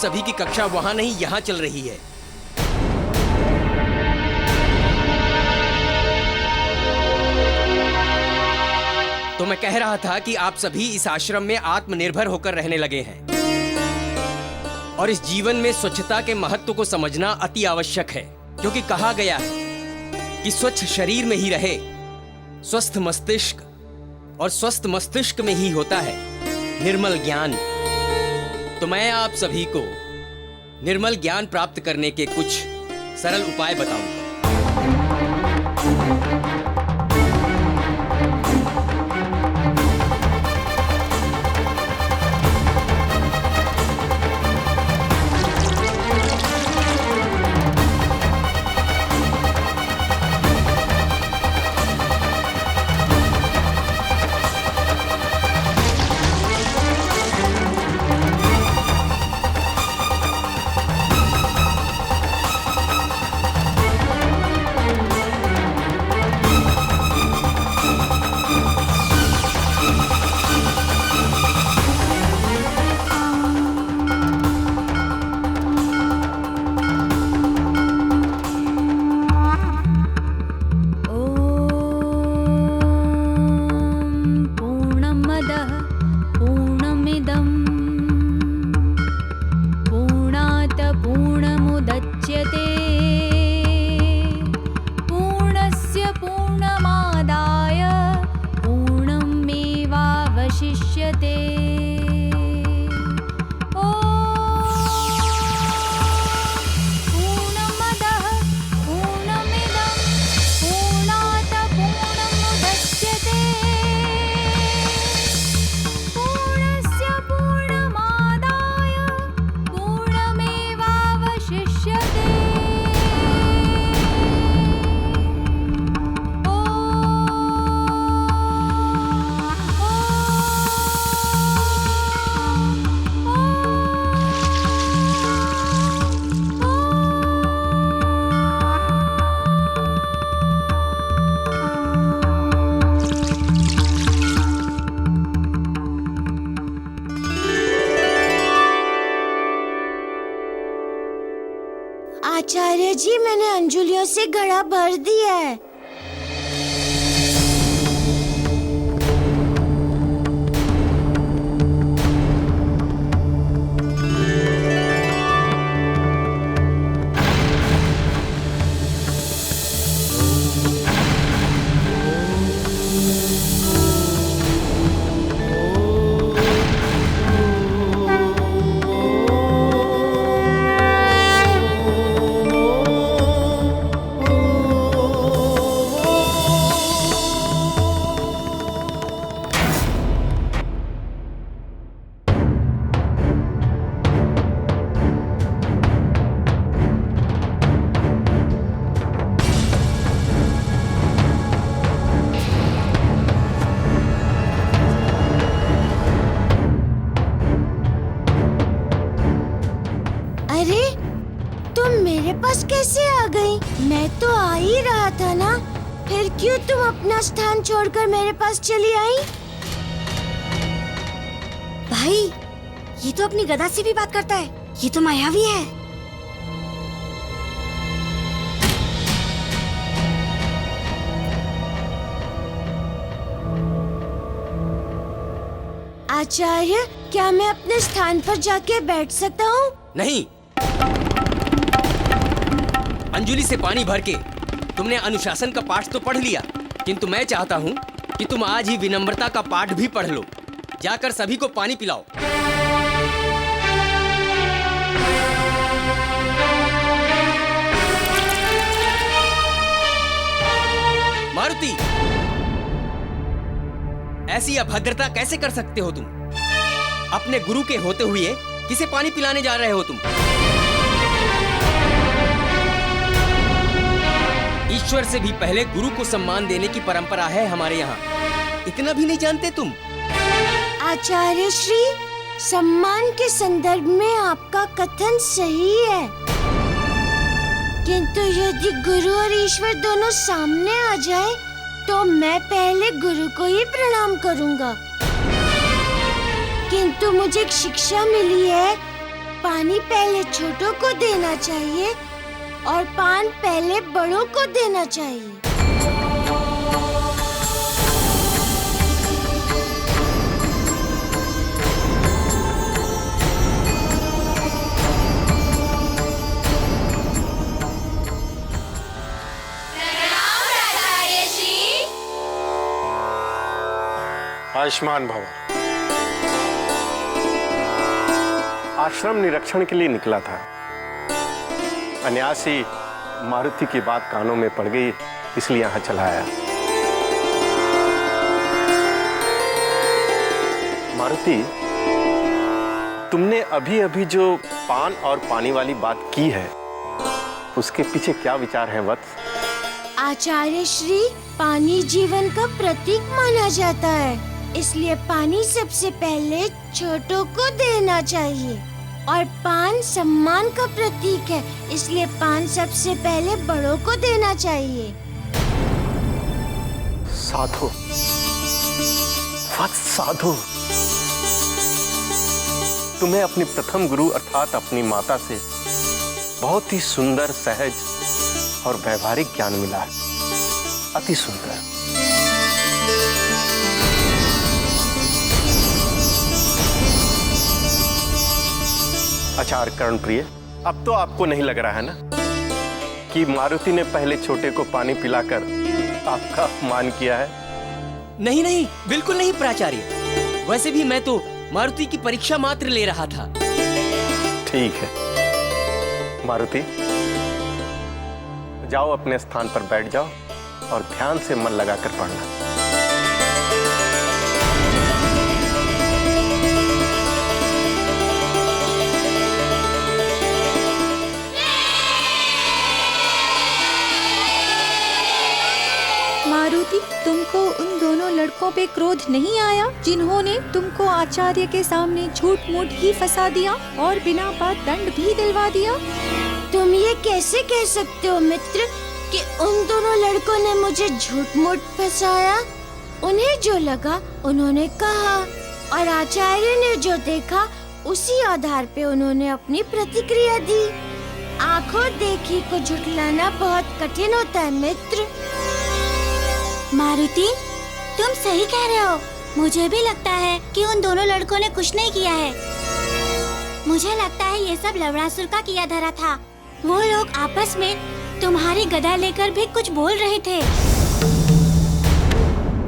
सभी की कक्षा वहां नहीं यहाँ चल रही है। तो मैं कह रहा था कि आप सभी इस आश्रम में आत्मनिर्भर होकर रहने लगे हैं और इस जीवन में स्वच्छता के महत्व को समझना अति आवश्यक है, क्योंकि कहा गया है कि स्वच्छ शरीर में ही रहे स्वस्थ मस्तिष्क, और स्वस्थ मस्तिष्क में ही होता है निर्मल ज्ञान। तो मैं आप सभी को निर्मल ज्ञान प्राप्त करने के कुछ सरल उपाय बताऊंगा। आचार्य जी, मैंने अंजुलियों से घड़ा भर दिया है। अरे, तुम मेरे पास कैसे आ गई? मैं तो आ ही रहा था ना। फिर क्यों तुम अपना स्थान छोड़कर मेरे पास चली आई? भाई, ये तो अपनी गदा से भी बात करता है। ये तो मायावी है। आचार्य, क्या मैं अपने स्थान पर जाके बैठ सकता हूँ? नहीं। अंजुलि से पानी भर के तुमने अनुशासन का पाठ तो पढ़ लिया, किंतु मैं चाहता हूँ कि तुम आज ही विनम्रता का पाठ भी पढ़ लो। जाकर सभी को पानी पिलाओ। मारुति, ऐसी अभद्रता कैसे कर सकते हो तुम? अपने गुरु के होते हुए किसे पानी पिलाने जा रहे हो तुम? ईश्वर से भी पहले गुरु को सम्मान देने की परंपरा है हमारे यहाँ। इतना भी नहीं जानते तुम? आचार्य श्री, सम्मान के संदर्भ में आपका कथन सही है, किंतु यदि गुरु और ईश्वर दोनों सामने आ जाए तो मैं पहले गुरु को ही प्रणाम करूंगा। किंतु मुझे एक शिक्षा मिली है पानी पहले छोटों को देना चाहिए और पान पहले बड़ों को देना चाहिए। आयुष्मान भव। आश्रम निरीक्षण के लिए निकला था, अनायास ही मारुति की बात कानों में पड़ गई, इसलिए यहां चला आया। मारुति, तुमने अभी अभी जो पान और पानी वाली बात की है, उसके पीछे क्या विचार है वत्स? आचार्य श्री, पानी जीवन का प्रतीक माना जाता है, इसलिए पानी सबसे पहले छोटों को देना चाहिए। और पान सम्मान का प्रतीक है, इसलिए पान सबसे पहले बड़ों को देना चाहिए। साधु, वत्स साधु, तुम्हें अपनी प्रथम गुरु अर्थात अपनी माता से बहुत ही सुंदर, सहज और व्यवहारिक ज्ञान मिला है। अति सुंदर। आचार्य कर्णप्रिय, अब तो आपको नहीं लग रहा है ना कि मारुति ने पहले छोटे को पानी पिलाकर आपका अपमान किया है? नहीं नहीं, बिल्कुल नहीं प्राचार्य। वैसे भी मैं तो मारुति की परीक्षा मात्र ले रहा था। ठीक है मारुति, जाओ अपने स्थान पर बैठ जाओ और ध्यान से मन लगाकर पढ़ना। मारुति, तुमको उन दोनों लड़कों पे क्रोध नहीं आया जिन्होंने तुमको आचार्य के सामने झूठ मूठ ही फंसा दिया और बिना बात दंड भी दिलवा दिया? तुम ये कैसे कह सकते हो मित्र कि उन दोनों लड़कों ने मुझे झूठ मूठ फंसाया? उन्हें जो लगा उन्होंने कहा और आचार्य ने जो देखा उसी आधार पे उन्होंने अपनी प्रतिक्रिया दी। आंखों देखी को झुठलाना बहुत कठिन होता है मित्र। मारुति, तुम सही कह रहे हो। मुझे भी लगता है कि उन दोनों लड़कों ने कुछ नहीं किया है। मुझे लगता है ये सब लवणासुर का किया धरा था। वो लोग आपस में तुम्हारी गदा लेकर भी कुछ बोल रहे थे।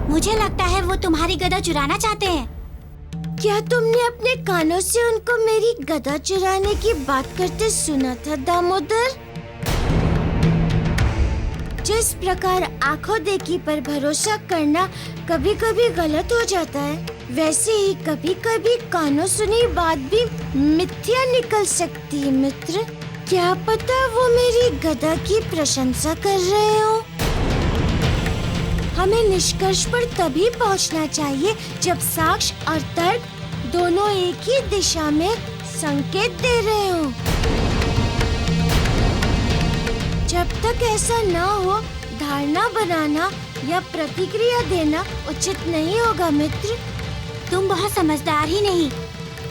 मुझे लगता है वो तुम्हारी गदा चुराना चाहते हैं। क्या तुमने अपने कानों से उनको मेरी गदा चुराने की बात करते सुना था दामोदर? जिस प्रकार आंखों देखी पर भरोसा करना कभी कभी गलत हो जाता है, वैसे ही कभी कभी कानों सुनी बात भी मिथ्या निकल सकती है मित्र। क्या पता वो मेरी गदा की प्रशंसा कर रहे हो। हमें निष्कर्ष पर तभी पहुंचना चाहिए जब साक्ष्य और तर्क दोनों एक ही दिशा में संकेत दे रहे हो। जब तक ऐसा ना हो, धारणा बनाना या प्रतिक्रिया देना उचित नहीं होगा मित्र। तुम बहुत समझदार ही नहीं,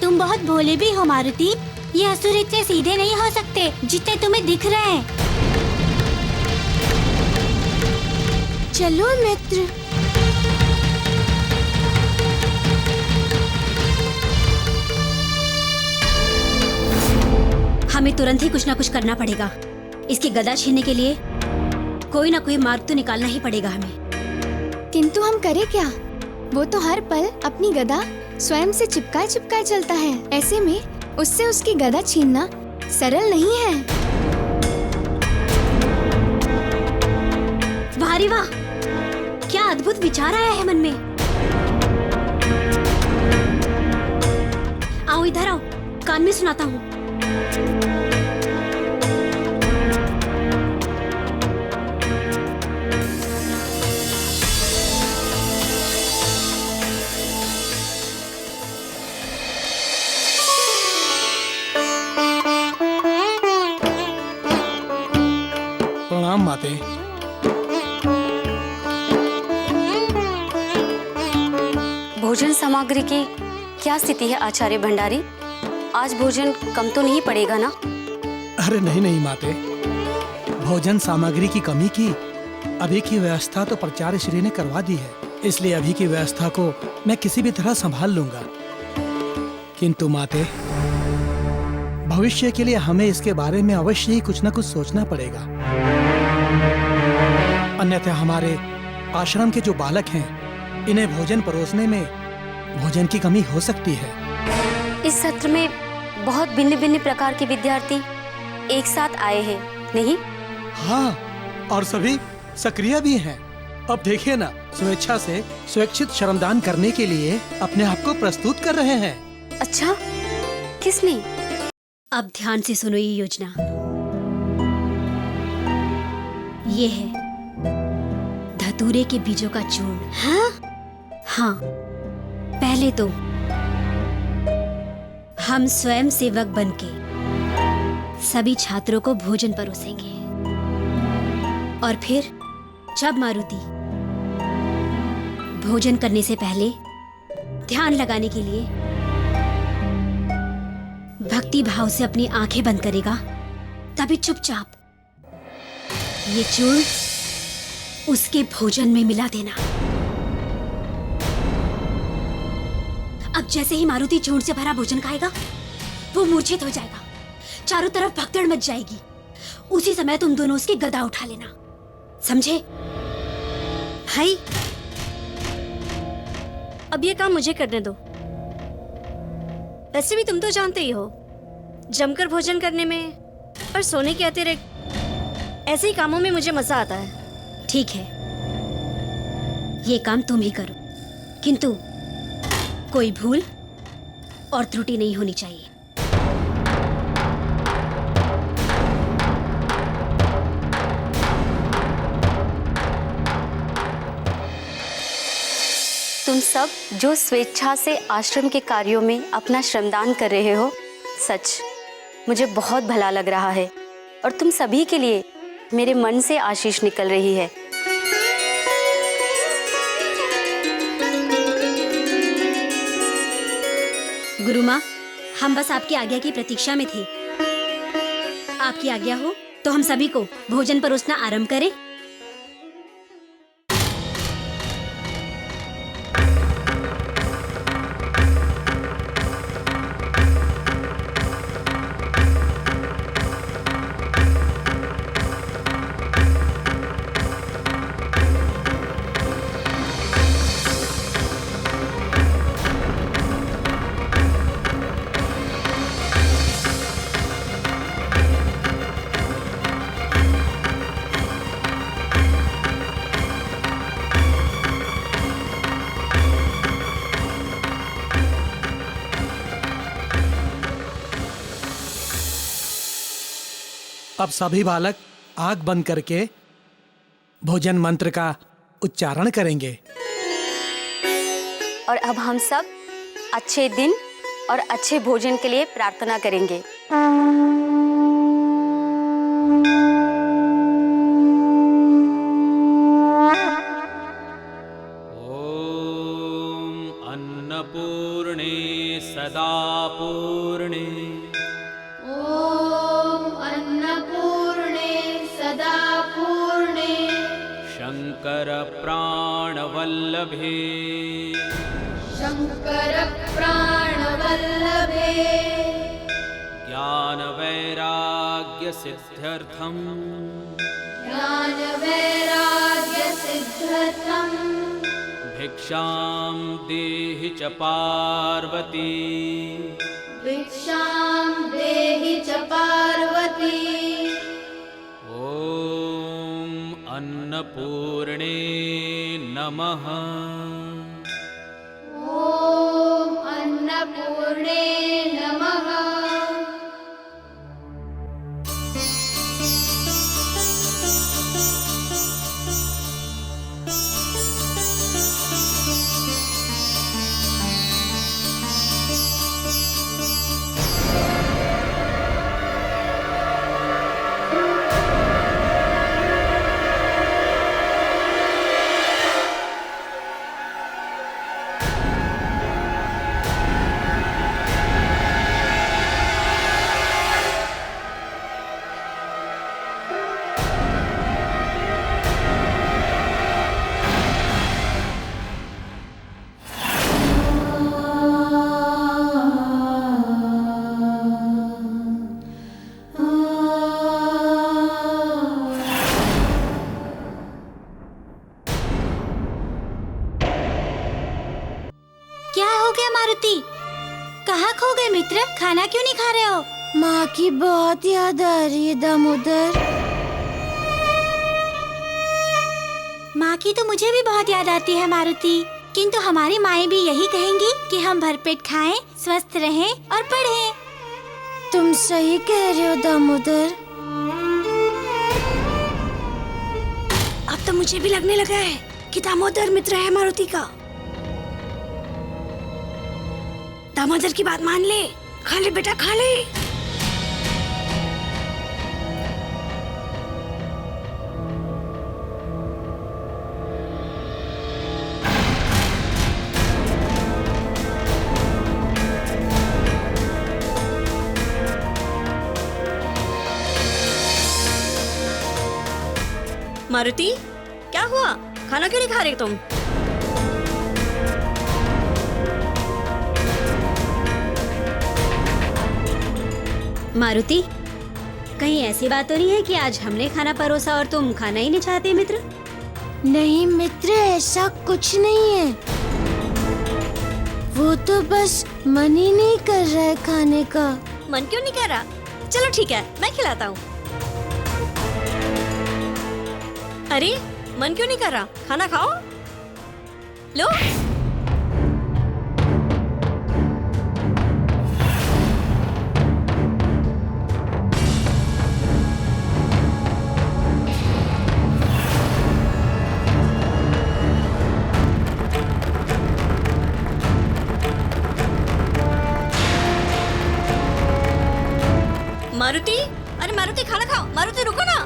तुम बहुत भोले भी हो मारुति। ये असुर इतने सीधे नहीं हो सकते जितने तुम्हें दिख रहे हैं। चलो मित्र। हमें तुरंत ही कुछ ना कुछ करना पड़ेगा। इसकी गदा छीनने के लिए कोई ना कोई मार्ग तो निकालना ही पड़ेगा हमें। किंतु हम करें क्या? वो तो हर पल अपनी गदा स्वयं से चिपकाए चिपकाए चलता है। ऐसे में उससे उसकी गदा छीनना सरल नहीं है। वाह रे वाह, क्या अद्भुत विचार आया है मन में। आओ इधर आओ, कान में सुनाता हूँ। प्रणाम माते। भोजन सामग्री की क्या स्थिति है आचार्य भंडारी? आज भोजन कम तो नहीं पड़ेगा ना? अरे नहीं नहीं माते, भोजन सामग्री की कमी की अभी की व्यवस्था तो प्राचार्य श्री ने करवा दी है, इसलिए अभी की व्यवस्था को मैं किसी भी तरह संभाल लूंगा। किंतु माते, भविष्य के लिए हमें इसके बारे में अवश्य ही कुछ न कुछ सोचना पड़ेगा, अन्यथा हमारे आश्रम के जो बालक हैं, इन्हें भोजन परोसने में भोजन की कमी हो सकती है। इस सत्र में बहुत भिन्न भिन्न प्रकार के विद्यार्थी एक साथ आए हैं, नहीं? हाँ, और सभी सक्रिय भी हैं। अब देखिए ना, स्वेच्छा से स्वैच्छित श्रमदान करने के लिए अपने आप को प्रस्तुत कर रहे हैं। अच्छा, किसने? अब ध्यान से सुनो ये योजना। ये है धतूरे के बीजों का चूर्ण। हाँ, पहले तो हम स्वयं सेवक बनके सभी छात्रों को भोजन परोसेंगे, और फिर जब मारुति भोजन करने से पहले ध्यान लगाने के लिए भक्ति भाव से अपनी आंखें बंद करेगा, तभी चुपचाप ये चूर्ण उसके भोजन में मिला देना। अब जैसे ही मारुति चूर्ण से भरा भोजन खाएगा, वो मूर्छित हो जाएगा, चारों तरफ भगदड़ मच जाएगी। उसी समय तुम दोनों उसकी गदा उठा लेना, समझे? भाई, अब ये काम मुझे करने दो। वैसे भी तुम तो जानते ही हो, जमकर भोजन करने में और सोने के अतिरिक्त ऐसे ही कामों में मुझे मजा आता है। ठीक है, ये काम तुम ही करो, किंतु कोई भूल और त्रुटि नहीं होनी चाहिए। तुम सब जो स्वेच्छा से आश्रम के कार्यों में अपना श्रमदान कर रहे हो, सच मुझे बहुत भला लग रहा है, और तुम सभी के लिए मेरे मन से आशीष निकल रही है। गुरु माँ, हम बस आपकी आज्ञा की प्रतीक्षा में थे। आपकी आज्ञा हो तो हम सभी को भोजन परोसना आरंभ करें। अब सभी बालक आंख बंद करके भोजन मंत्र का उच्चारण करेंगे। और अब हम सब अच्छे दिन और अच्छे भोजन के लिए प्रार्थना करेंगे। ओम अन्नपूर्णे सदा पूर्णे, शंकर प्राणवल्लभे, ज्ञान वैराग्य सिद्ध्यर्थम, भिक्षां देहि च पार्वती, ओम अन्नपूर्णे नमः। मारुति, कहाँ खो गए मित्र? खाना क्यों नहीं खा रहे हो? माँ की बहुत याद आ रही है दामोदर। माँ की तो मुझे भी बहुत याद आती है मारुति, किंतु हमारी माएँ भी यही कहेंगी कि हम भरपेट खाएं, स्वस्थ रहें और पढ़ें। तुम सही कह रहे हो दामोदर। अब तो मुझे भी लगने लगा है कि दामोदर मित्र है मारुति का। दामोदर की बात मान ले, खा ले बेटा खा ले। मारुति, क्या हुआ? खाना क्यों नहीं खा रहे तुम? मारुति, कहीं ऐसी बात तो नहीं है कि आज हमने खाना परोसा और तुम खाना ही नहीं चाहते मित्र? नहीं मित्र, ऐसा कुछ नहीं है। वो तो बस मन ही नहीं कर रहा है खाने का। मन क्यों नहीं कर रहा? चलो ठीक है, मैं खिलाता हूँ। अरे मन क्यों नहीं कर रहा? खाना खाओ, लो। मारुति, अरे मारुति खाना खाओ। मारुति रुको ना,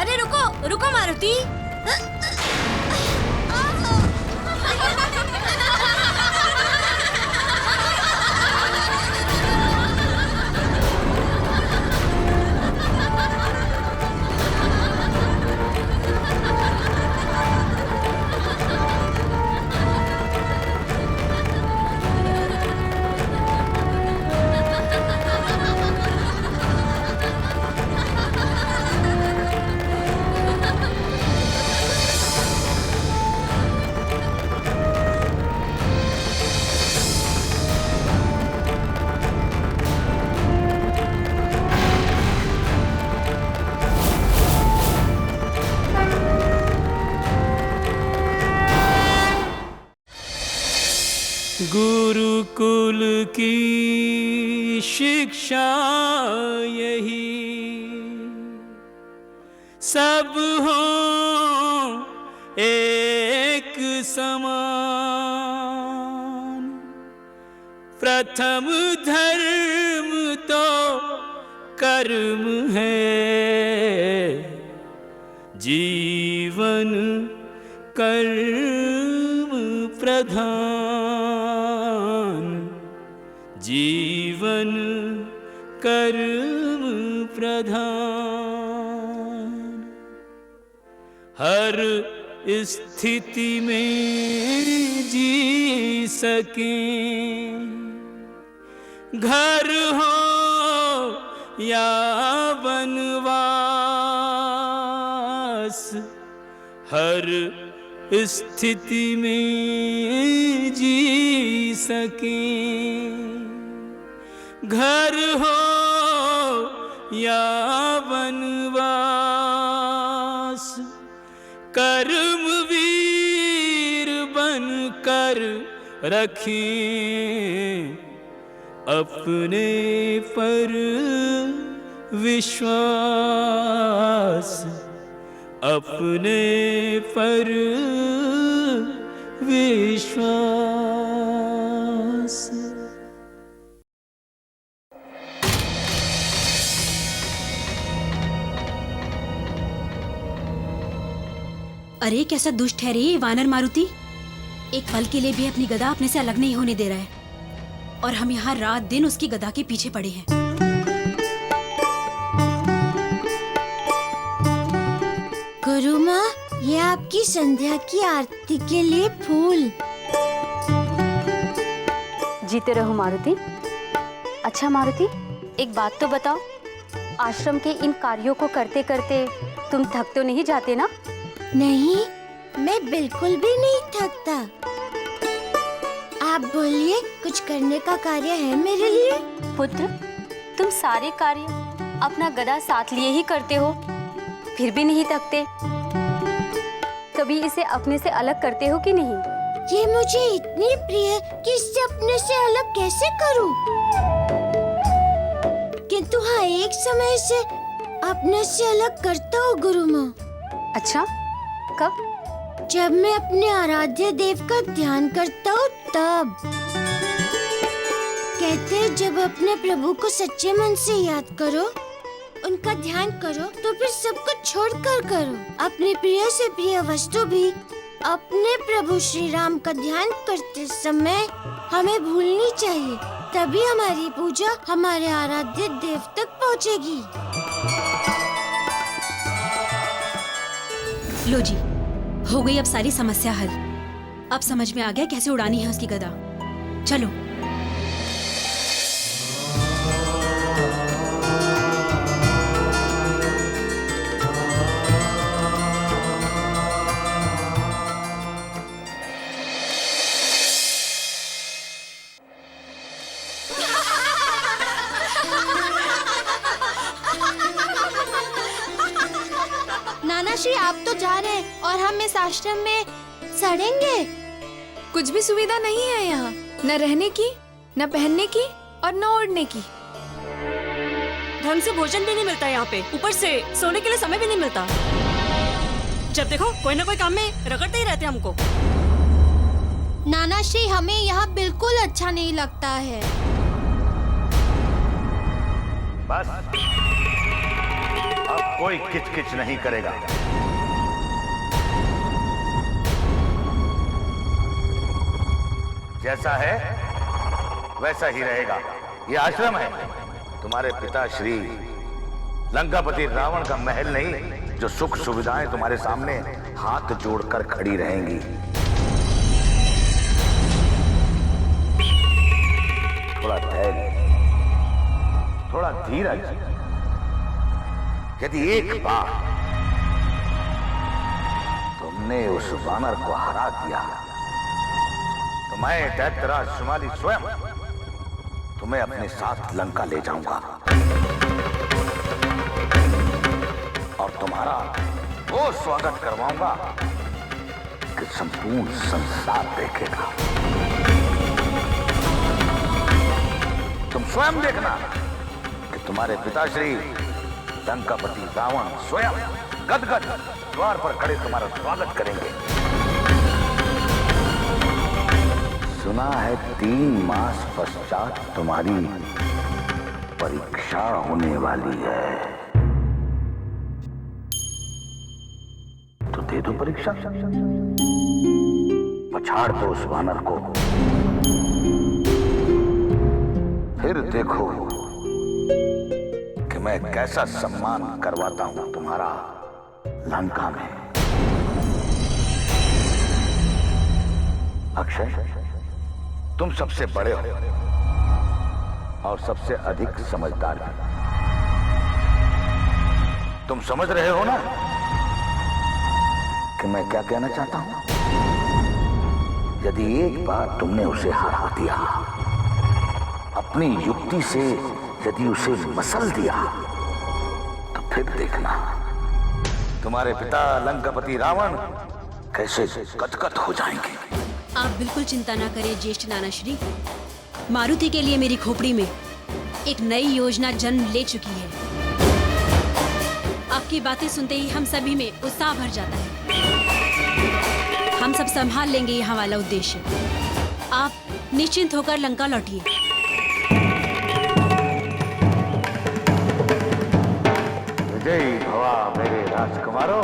अरे रुको रुको मारुति। गुरुकुल की शिक्षा यही, सब हो एक समान। प्रथम धर्म तो कर्म है, जीवन कर्म प्रधान। जीवन कर्म प्रधान। हर स्थिति में जी सकें, घर हो या वनवास। हर स्थिति में जी सकें, घर हो या वनवास। कर्मवीर बनकर रखें अपने पर विश्वास। अपने पर विश्वास। अरे कैसा दुष्ट है रे ये वानर मारुति। एक पल के लिए भी अपनी गदा अपने से अलग नहीं होने दे रहा है, और हम यहाँ रात दिन उसकी गदा के पीछे पड़े हैं। गुरु माँ, ये आपकी संध्या की आरती के लिए फूल। जीते रहो मारुति। अच्छा मारुति, एक बात तो बताओ, आश्रम के इन कार्यों को करते करते तुम थक तो नहीं जाते ना? नहीं, मैं बिल्कुल भी नहीं थकता। आप बोलिए, कुछ करने का कार्य है मेरे लिए? पुत्र, तुम सारे कार्य अपना गदा साथ लिए ही करते हो, फिर भी नहीं थकते। कभी इसे अपने से अलग करते हो कि नहीं? ये मुझे इतनी प्रिय है कि इससे अपने से अलग कैसे करूं? किंतु हाँ, एक समय से अपने से अलग करता हूँ गुरु माँ। अच्छा, कब? जब मैं अपने आराध्य देव का ध्यान करता हूँ तब। कहते हैं जब अपने प्रभु को सच्चे मन से याद करो, उनका ध्यान करो, तो फिर सब कुछ छोड़कर करो। अपने प्रिय से प्रिय वस्तु भी अपने प्रभु श्री राम का ध्यान करते समय हमें भूलनी चाहिए, तभी हमारी पूजा हमारे आराध्य देव तक पहुँचेगी। लो जी, हो गई अब सारी समस्या हल। अब समझ में आ गया कैसे उड़ानी है उसकी गदा। चलो। नाना श्री, आप तो जा रहे हैं और हम इस आश्रम में सड़ेंगे। कुछ भी सुविधा नहीं है यहाँ, न रहने की, न पहनने की और न ओढ़ने की। ढंग से भोजन भी नहीं मिलता यहाँ पे, ऊपर से सोने के लिए समय भी नहीं मिलता। जब देखो कोई ना कोई काम में रगड़ते ही रहते हमको। नाना श्री, हमें यहाँ बिल्कुल अच्छा नहीं लगता है। बस, अब कोई किचकिच नहीं करेगा। जैसा है वैसा ही रहेगा। ये आश्रम है, तुम्हारे पिता श्री लंकापति रावण का महल नहीं, जो सुख सुविधाएं तुम्हारे सामने हाथ जोड़कर खड़ी रहेंगी। थोड़ा धैर्य, थोड़ा धीरज। यदि एक बार तुमने उस वानर को हरा दिया तो मैं दैत्यराज शुमाली स्वयं तुम्हें अपने साथ लंका ले जाऊंगा और तुम्हारा वो स्वागत करवाऊंगा कि संपूर्ण संसार देखेगा। तुम स्वयं देखना कि तुम्हारे पिताश्री लंकापति रावण स्वयं गदगद द्वार पर खड़े तुम्हारा स्वागत करेंगे। सुना है 3 मास पश्चात तुम्हारी परीक्षा होने वाली है, तो दे दो परीक्षा। पछाड़ दो उस वानर को, फिर देखो कि मैं कैसा सम्मान करवाता हूं तुम्हारा लंका में। अक्षय, तुम सबसे बड़े हो और सबसे अधिक समझदार भी। तुम समझ रहे हो ना कि मैं क्या कहना चाहता हूं? यदि एक बार तुमने उसे हरा दिया, अपनी युक्ति से यदि उसे मसल दिया, तो फिर देखना तुम्हारे पिता लंकापति रावण कैसे गदगद हो जाएंगे। आप बिल्कुल चिंता ना करें ज्येष्ठ नाना श्री। मारुति के लिए मेरी खोपड़ी में एक नई योजना जन्म ले चुकी है। आपकी बातें सुनते ही हम सभी में उत्साह भर जाता है। हम सब संभाल लेंगे यहाँ वाला उद्देश्य। आप निश्चिंत होकर लंका लौटिए। विजयी भवा मेरे राजकुमारों।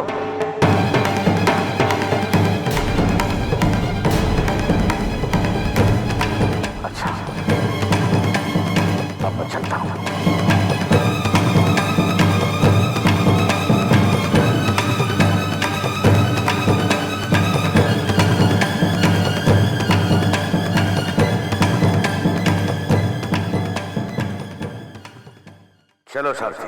अच्छा, अब मैं चलता हूं। चलो सारथी।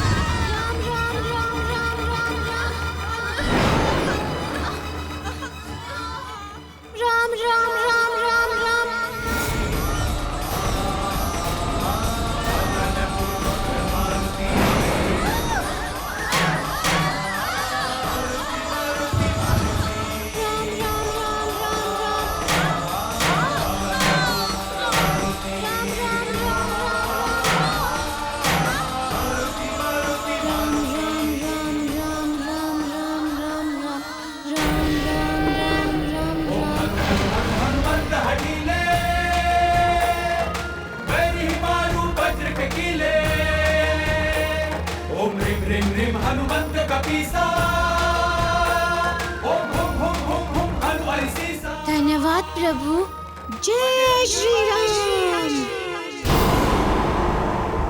धन्यवाद प्रभु। जय श्री